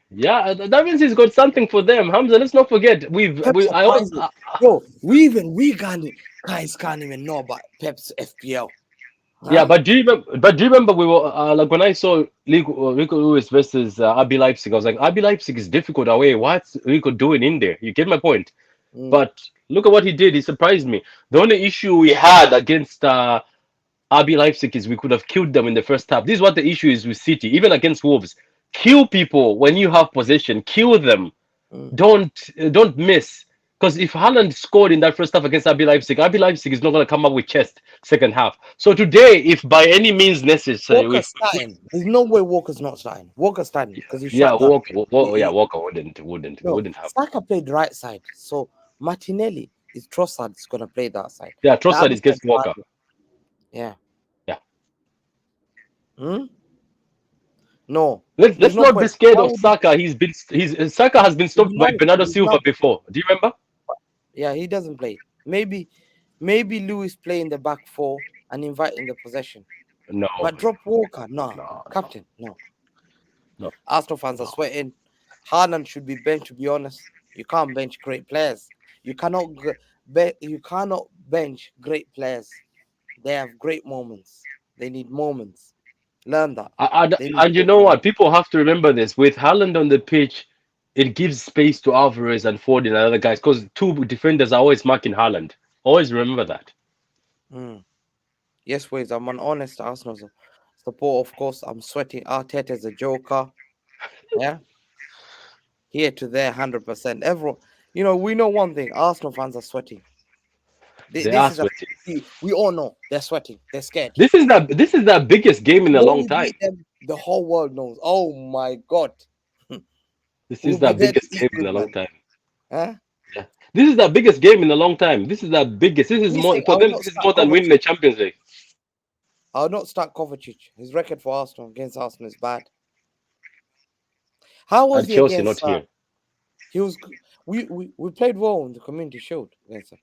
Yeah, that means he's got something for them. Hamza, let's not forget. Pep I always surprised me. Bro, we guys can't even know about Pep's FPL. yeah, Huh? but do you remember we were like when I saw Rico Lewis versus RB Leipzig, I was like, RB Leipzig is difficult away. What's Rico doing in there? You get my point. Mm, But look at what he did. He surprised me. The only issue we had against RB Leipzig is we could have killed them in the first half. This is what the issue is with City, even against Wolves. Kill people when you have possession. Kill them. mm. Don't miss. Because if Haaland scored in that first half against RB Leipzig is not going to come up with chest second half. So today, if by any means necessary, Walker's starting. There's no way Walker's not starting. Walker's starting because he yeah, shut down. Walker wouldn't No, wouldn't have. Saka played right side. So Martinelli is Trossard is gonna play that side. Yeah, The Trossard other is side against is Walker. Maddie. Yeah. Yeah, Hmm? No. let's There's no not be point. scared Why of would he Saka. He's Saka has been stopped by Bernardo he's Silva now before. Do you remember? yeah, he doesn't play. Maybe Lewis play in the back four and invite in the possession. No, But drop Walker, no. no, no, Captain, no. no. Arsenal fans are sweating. Haaland should be benched. To be honest, you can't bench great players. You cannot you cannot bench great players. They have great moments. They need moments. Learn that. They need And you great know moments. what? People have to remember this. With Haaland on the pitch, it gives space to Alvarez and Ford and other guys because two defenders are always marking Haaland. Always remember that. Mm. Yes, ways. I'm an honest Arsenal support. Of course, I'm sweating. Arteta is a joker. Yeah, here to there, 100%. Everyone, we know one thing. Arsenal fans are sweating. They This are is a sweating. we all know they're sweating. They're scared. This is the biggest game in a When long we time. beat them, the whole world knows. Oh my God. This is We'll the be there to biggest eat game in with a long man. time. Huh? Yeah. This is the biggest game in a long time. This is the biggest. This is more Listen, for them. This is more than winning the Champions League. I'll not start Kovacic. His record for Arsenal against Arsenal is bad. How was And he Chelsea not against here. he was we played well in the community shield against him.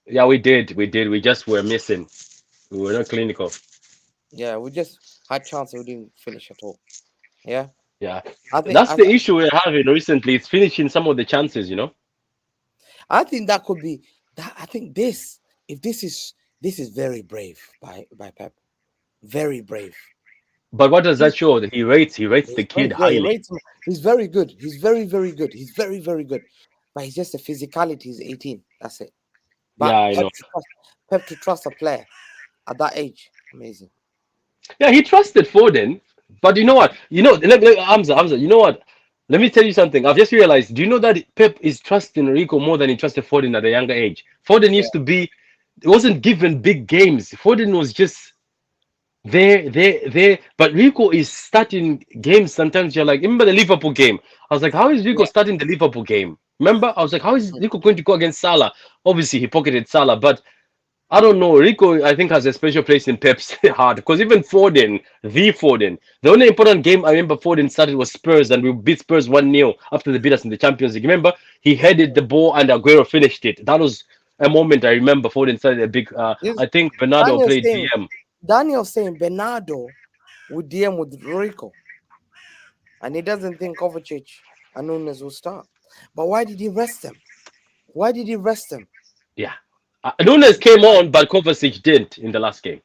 Yeah, we did. We did. We just were missing. We were not clinical. Yeah, we just had chance we didn't finish at all. Yeah. Yeah. I think That's the issue we're having recently. It's finishing some of the chances. I think that could be that I think this is very brave by Pep. Very brave. But what does He's that show? That he rates the he's kid brave. Yeah, he highly. rates him. He's very good. He's very, very good. He's very, very good. But he's just a physicality. He's 18. That's it. Yeah, But I know. Pep to trust a player at that age, amazing. Yeah, he trusted Foden. But you know what? Hamza, you know what? Let me tell you something. I've just realized. Do you know that Pep is trusting Rico more than he trusted Foden at a younger age? Foden Yeah. used to be, it wasn't given big games. Foden was just there. But Rico is starting games. Sometimes you're like, remember the Liverpool game? I was like, how is Rico Yeah. starting the Liverpool game? Remember? I was like, how is Mm. Rico going to go against Salah? Obviously, he pocketed Salah, but I don't know. Rico, I think, has a special place in Pep's heart because even Foden, the only important game I remember Foden started was Spurs, and we beat Spurs 1-0 after they beat us in the Champions League. Remember, he headed the ball and Aguero finished it. That was a moment I remember Foden started a big. Yes. I think Bernardo Daniel played saying DM. Daniel saying Bernardo would DM with Rico, and he doesn't think Kovacic and Nunes will start. But why did he rest them? Why did he rest them? Yeah. Nunes came on, but Kovacic didn't in the last game.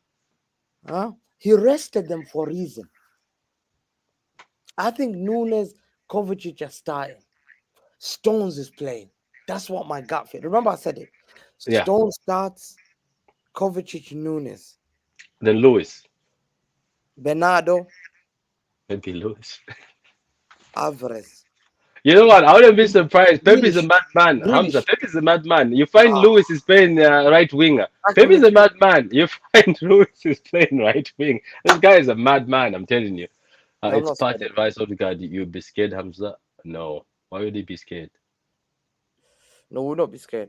Huh? He rested them for a reason. I think Nunes, Kovacic are starting. Stones is playing. That's what my gut feel. Remember I said it. Yeah. Stone starts, Kovacic, Nunes, Then Lewis. Bernardo, Maybe Lewis. Alvarez. You know what? I wouldn't be surprised. Pep is a Grealish. madman. Hamza, Grealish. Pep is a madman. You find Ah, Lewis is playing right winger. Pep is actually, a madman. You find Lewis is playing right wing. This guy is a madman. I'm telling you. I'm It's not part scared of him. advice of the guy. You'd be scared, Hamza. No. Why would they be scared? No, we'll not be scared.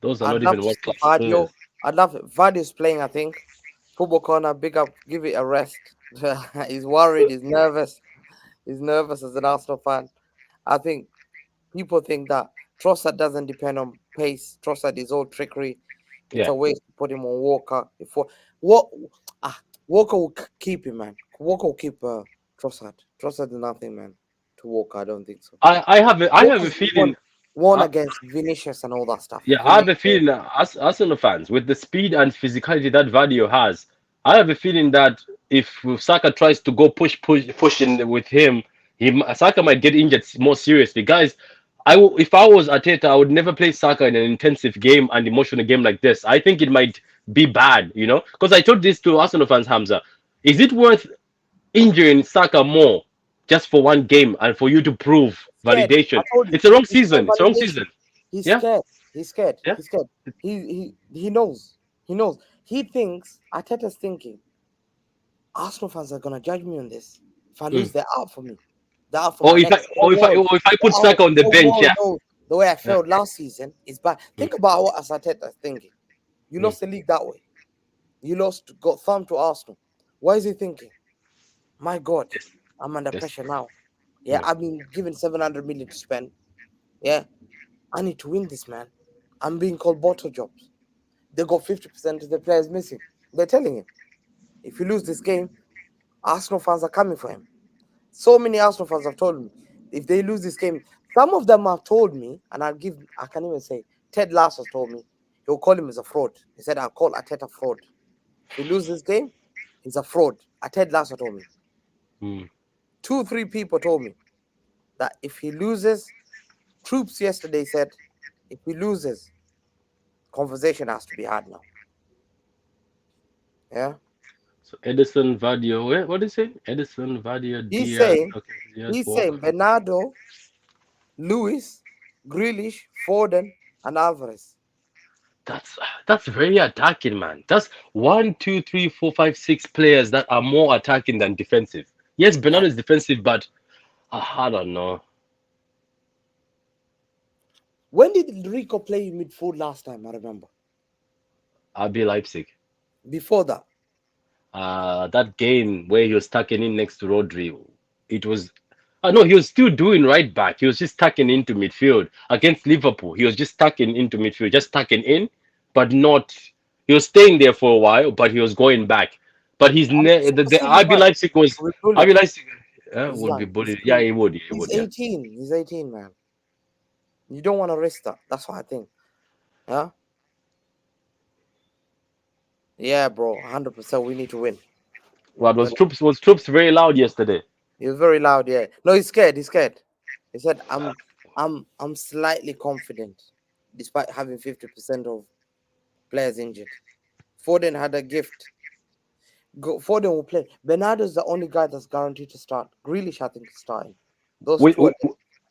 Those are I'd not love even to world see class Vardio. players. I'd love it. Vardio's playing, I think. Football corner, big up, give it a rest. He's worried, he's nervous. He's nervous as an Arsenal fan. I think people think that Trossard doesn't depend on pace. Trossard is all trickery. It's Yeah, a waste to put him on Walker. What Walker will keep him, man. Walker will keep Trossard. Trossard is nothing, man. To Walker, I don't think so. I have a Walker's feeling. won Uh, against Vinicius and all that stuff. yeah, I have a Vinicius, feeling that us Arsenal fans, with the speed and physicality that Vadio has, I have a feeling that if Saka tries to go push in with him, Saka might get injured more seriously. Guys, if I was Arteta, I would never play Saka in an intensive game and emotional game like this. I think it might be bad, because I told this to Arsenal fans, Hamza. Is it worth injuring Saka more just for one game and for you to prove scared. I validation? told you, It's a wrong he's scared season. It's a wrong validation. season. He's Yeah, scared. He's scared. yeah. He's scared. He knows. He knows. He thinks Arteta's thinking Arsenal fans are gonna judge me on this. If I Mm. lose, they're out for me. They're out for my Or if I next or if I world. or if I They're put out. Saka on the Whole bench, world yeah. knows the way I Yeah. failed last season is bad. Mm, Think about what Arteta's thinking. You mm. lost the league that way. You got thumped to Arsenal. What is he thinking? My God, Yes, I'm under yes. pressure now. Yeah, Mm. I've been given 700 million to spend. Yeah, I need to win this, man. I'm being called bottle jobs. They got 50% of the players missing. They're telling him, if you lose this game, Arsenal fans are coming for him. So many Arsenal fans have told me, if they lose this game, some of them have told me, and I can even say, Ted Lasso told me, he'll call him as a fraud. He said, I'll call Arteta fraud. If he loses this game, he's a fraud. Ted Lasso told me. Mm. 2, 3 people told me that if he loses, Troops yesterday said, if he loses, conversation has to be had now. Yeah. So Edison, Vadio, what is it? Edison, Vadio, He's Diaz, saying, okay, Diaz, he's Walker. saying Bernardo, Lewis, Grealish, Foden, and Alvarez. That's very attacking, man. That's one, two, three, four, five, six players that are more attacking than defensive. Yes, Yeah. Bernardo is defensive, but I don't know. When did Rico play midfield last time? I remember. RB Leipzig. Before that, That game where he was tucking in next to Rodri, it was. No, he was still doing right back. He was just tucking into midfield against Liverpool. He was just tucking into midfield, just tucking in, but not. He was staying there for a while, but he was going back. But the Silva RB Leipzig was will be bullied. RB Leipzig He's would be young. bullied. Yeah, he would. He He's would. Yeah. 18. He's 18, man. You don't want to risk that. That's what I think. Yeah. Yeah, bro. 100%. We need to win. What Win. was troops very loud yesterday? He was very loud. Yeah. No, he's scared. He's scared. He said, I'm slightly confident, despite having 50% of players injured. Foden had a gift. Foden will play. Bernardo's the only guy that's guaranteed to start. Grealish, I think, is starting. Those With, two are.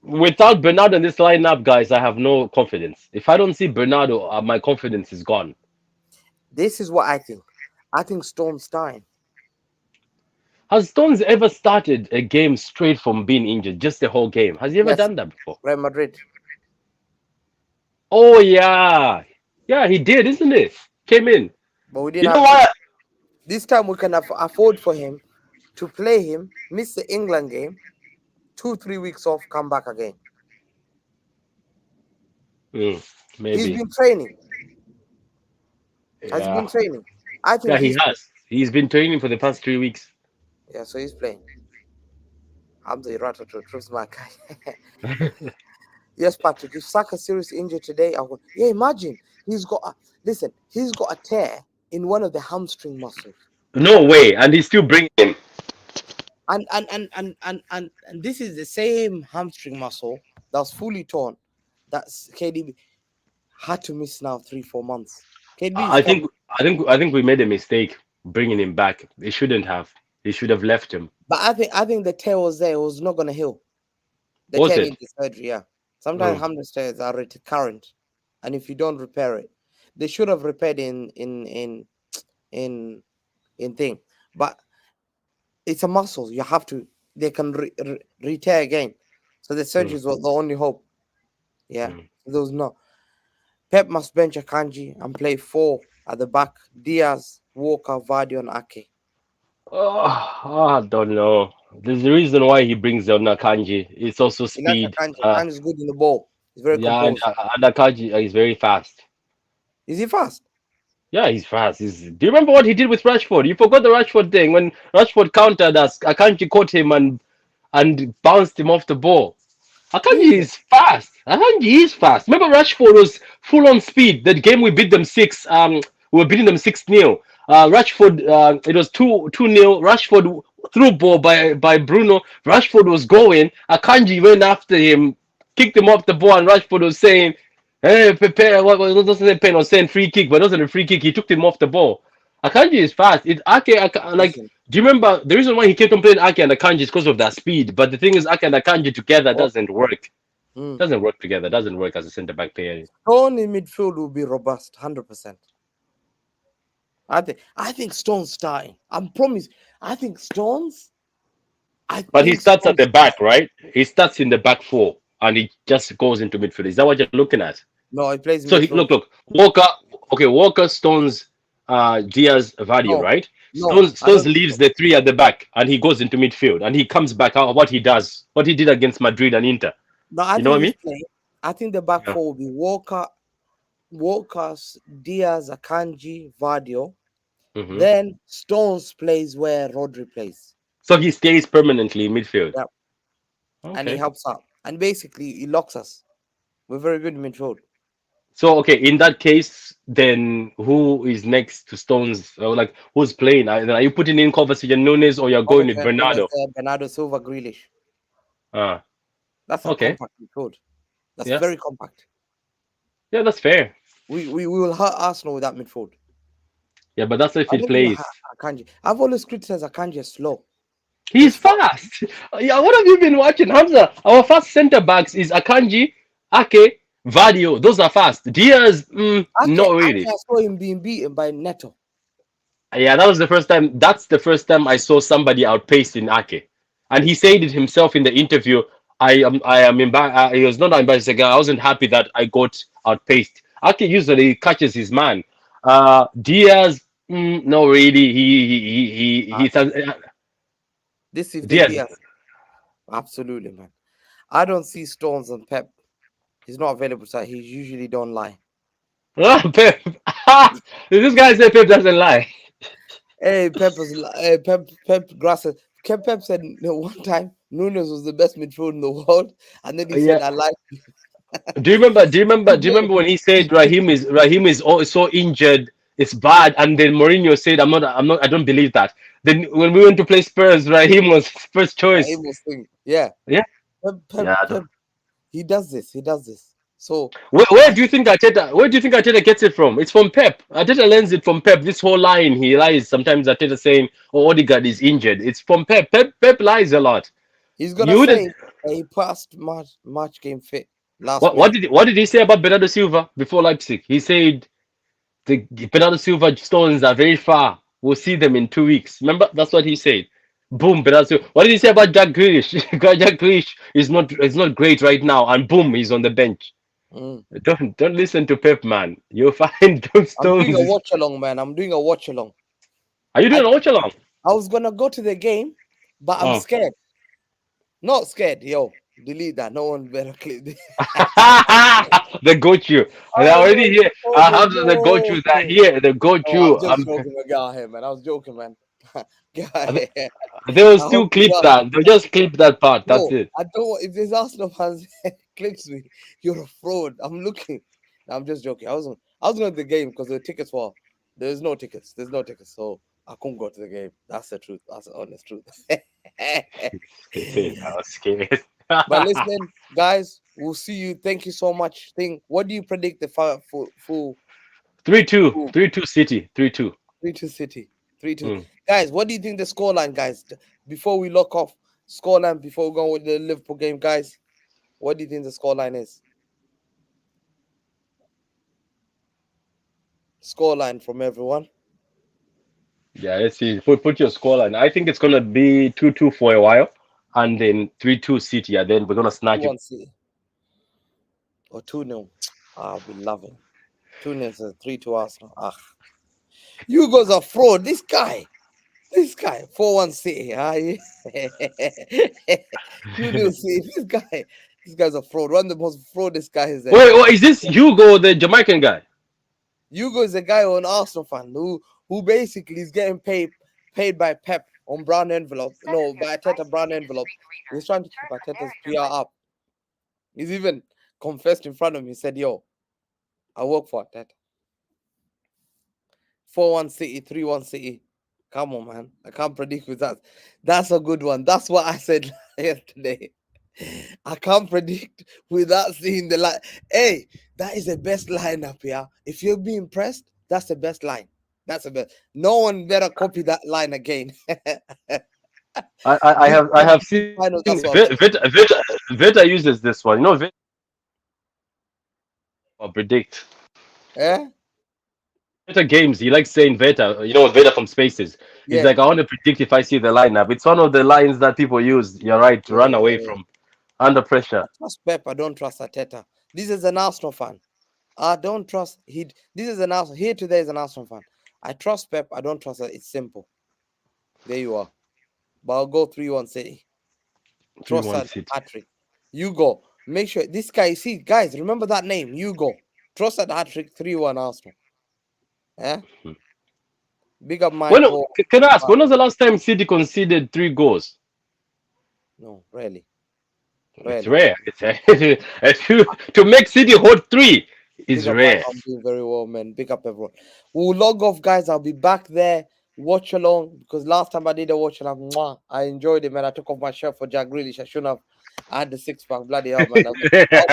without Bernardo in this lineup, guys, I have no confidence. If I don't see Bernardo, my confidence is gone. This is what I think. I think Storm's starting. Has Stones ever started a game straight from being injured, just the whole game? Has he ever Yes, done that before? Real Madrid. Oh yeah, yeah, he did, isn't it? Came in. But we didn't You know have to. what? This time we can afford for him to play him, miss the England game, 2, 3 weeks off, come back again. Hmm, He's maybe. been training. Has he Yeah, been training? I yeah, think he he's has. He's been training for the past 3 weeks. yeah, so he's playing. Hamza, you're right to trust my guy. Yes, Patrick. If Saka's serious injured today, I will. Yeah, imagine he's got a tear in one of the hamstring muscles. No way, and he's still bringing him. And this is the same hamstring muscle that was fully torn. That's KDB had to miss now 3, 4 months. KDB is I think, coming, I think we made a mistake bringing him back. They shouldn't have. They should have left him. but I think the tear was there. It was not gonna heal. The Was tear it? needs the surgery. Yeah, sometimes Mm. hamstring tears are recurrent, and if you don't repair it, they should have repaired in thing. But it's a muscle. You have to. They can re tear again. So the Mm, surgeries were the only hope. Yeah, mm. there was no. Pep must bench Akanji and play four at the back: Diaz, Walker, Vardy, and Ake. I don't know. There's a reason why he brings on Akanji. It's also He likes speed. Akanji. Akanji is good in the ball. He's very Yeah, composed. and Akanji is very fast. Is he fast? Yeah, he's fast. Do you remember what he did with Rashford? You forgot the Rashford thing when Rashford countered us. Akanji caught him and bounced him off the ball. Akanji Really? is fast. Akanji is fast. Remember Rashford was full on speed. That game we beat them six. We were beating them 6-0. Rashford. It was 2-0. Rashford threw ball by Bruno. Rashford was going. Akanji went after him, kicked him off the ball, and Rashford was saying, "Hey, prepare." What wasn't it pen was saying free kick, but it wasn't a free kick. He took him off the ball. Akanji is fast. Like. Listen. Do you remember the reason why he kept on playing Ake and Akanji is because of their speed? But the thing is, Ake and Akanji together Oh, doesn't work. mm. Doesn't work together. Doesn't work as a centre back player. Stone in midfield will be robust, 100%. I think Stone's starting. I promise. I think Stones. I But he think starts at Stone's the back, starting. right? He starts in the back four and he just goes into midfield. Is that what you're looking at? No, he plays in So midfield. look, Walker. Okay, Walker, Stones, Diaz, Vadio, No, right? no, I Stones don't think so. leaves the three at the back and he goes into midfield and he comes back out. What he does, what he did against Madrid and Inter. No, I You know what think I he's mean? playing. I think the back Yeah. four will be Walker, Diaz, Akanji, Vardio. Hmm. Then Stones plays where Rodri plays. So he stays permanently in midfield. Yeah, and he Okay. helps out. And basically, he locks us. We're very good in midfield. So okay, in that case, then who is next to Stones? Or like who's playing? Are you putting in Kovacic Nunes or you're going with Robertson, Nunes Bernardo? there, Bernardo Silva, Grealish. Ah, That's a okay, compact midfield. That's yeah, very compact. yeah, that's fair. We will hurt Arsenal with that midfield. Yeah, but that's if I he think we'll hurt plays. Akanji. I've always criticized Akanji as slow. He's He's fast. fast. Yeah, what have you been watching, Hamza? Our fast centre backs is Akanji, Ake, Vadio. Those are fast. Diaz, not Ake, really. I saw him being beaten by Neto. Yeah, that was the first time. That's the first time I saw somebody outpaced in Ake, and he said it himself in the interview. I am embarrassed. He was not embarrassed. Like, I wasn't happy that I got outpaced. Ake usually catches his man. Diaz, no, really. He This this if they Diaz. beat us. Absolutely, man. I don't see Stones and Pep. He's not available, so he usually don't lie. Pep. This guy said Pep doesn't lie. Hey, Pep Grass. Pep said one time Nunes was the best midfield in the world, and then he Yeah. said, "I like you." Do you remember? Do you remember? He Do you did. remember when he said Raheem is so injured, it's bad, and then Mourinho said, I don't believe that." Then when we went to play Spurs, Raheem was first He choice. was thinking, yeah. Yeah, Pep, yeah. Pep, he does this. He does this. So Where I do you think Arteta? Where do you think Arteta gets it from? It's from Pep. Arteta learns it from Pep. This whole line he lies. Sometimes Arteta saying, "Oh, Odegaard is injured." It's from Pep. Pep lies a lot. he's gonna You wouldn't. say he passed March game fit last What week. did he say about Bernardo Silva before Leipzig? He said the Bernardo Silva stones are very far. We'll see them in 2 weeks. Remember, that's what he said. Boom, Bernardo Silva. What did he say about Jack Grealish? Jack Grealish is not great right now, and boom, he's on the bench. Mm. Don't listen to Pep, man. You'll find those I'm doing stones. a watch along, man. I'm doing a watch along. Are you I doing a watch along? I was gonna go to the game, but I'm Oh. scared. Not scared, yo. Delete that. No one better click this. They got you. And I I already was here. I have the got you that joking. here. They got Oh, I'm you. just joking, man. Get out here, man. I was joking, man. Get out They here. they will I hope still you clip laugh. that. They'll just clip that part. That's No, it. I don't. If this Arsenal fans clicks me, you're a fraud. I'm looking. No, I'm just joking. I was going to the game because the tickets were there's no tickets. There's no tickets, so I couldn't go to the game. That's the truth. That's the honest truth. I was scared. But listen, guys, we'll see you. Thank you so much. What do you predict the Three-two, full 3-2 City, 3-2. 3-2 City? 3-2. Mm. Guys, what do you think the scoreline, guys? Before we lock off, scoreline before we go with the Liverpool game, guys. What do you think the scoreline is? Scoreline from everyone. Yeah, let's see. Put your score line. I think it's gonna be 2-2 for a while. and then 3-2 City, and then we're gonna snatch it. 2-1 City or 2-0. I'll be loving. 2-0 to 3-2 Arsenal. Ah, you guys are fraud. This guy, 4-1 City. 2-0 City. This guy's a fraud. One of the most fraudest guys there. Wait, is this Hugo, the Jamaican guy? Hugo is a guy or an Arsenal fan who basically is getting paid by Pep on brown envelope. No, by Arteta brown envelopes. He's trying to keep Arteta's PR up. He's even confessed in front of me. He said, "Yo, I work for Arteta." 4-1 City, 3-1 City. Come on, man. I can't predict with that. That's a good one. That's what I said yesterday. I can't predict without seeing the line. Hey, that is the best lineup here. If you'll be impressed, that's the best line. That's the best. No one better copy that line again. I have seen Final, that's what I'm saying. Veta uses this one. You know, Veta predict. Eh? Veta games. He likes saying Veta. You know, Veta from Spaces. He's Yeah. like, I want to predict if I see the lineup. It's one of the lines that people use. You're right to run away Yeah. from under I pressure. trust Pep. I don't trust Arteta. This is an Arsenal fan. I don't trust he. This is an Arsenal. Here today is an Arsenal fan. I trust Pep. I don't trust her. It's simple. There you are. But I'll go 3-1 City. Three Trust one that City. hat trick. You go. Make sure this guy. See, guys, remember that name. You go. Trust that hat trick. 3-1 Arsenal. Eh? Hmm. Big up When Michael. can I ask? When was the last time City conceded 3 goals? No, really, It's really. rare. To make City hold three Big is up Mike. rare. I'm doing very well, man. Big up everyone. We'll log off, guys. I'll be back there. Watch along because last time I did a watch along, I enjoyed it, man. I took off my shirt for Jack Grealish. I shouldn't have. I had the six pack. Bloody hell, man. I was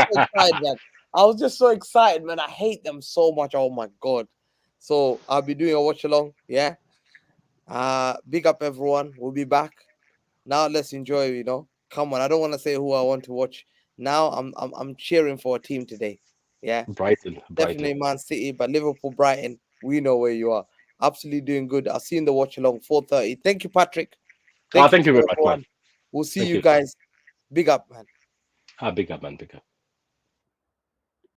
so excited, man. I was just so excited, man. I hate them so much. Oh my god. So I'll be doing a watch along. Yeah. Big up everyone. We'll be back. Now let's enjoy, Come on. I don't want to say who I want to watch. Now I'm cheering for a team today. Yeah. Brighton, Brighton. Definitely Man City, but Liverpool, Brighton, we know where you are. Absolutely doing good. I'll see you in the watch along 4:30. Thank you, Patrick. Thank you Thank you to very much, man. everyone. We'll see Thank you you. guys. Big up, man. Big up, man. Big up.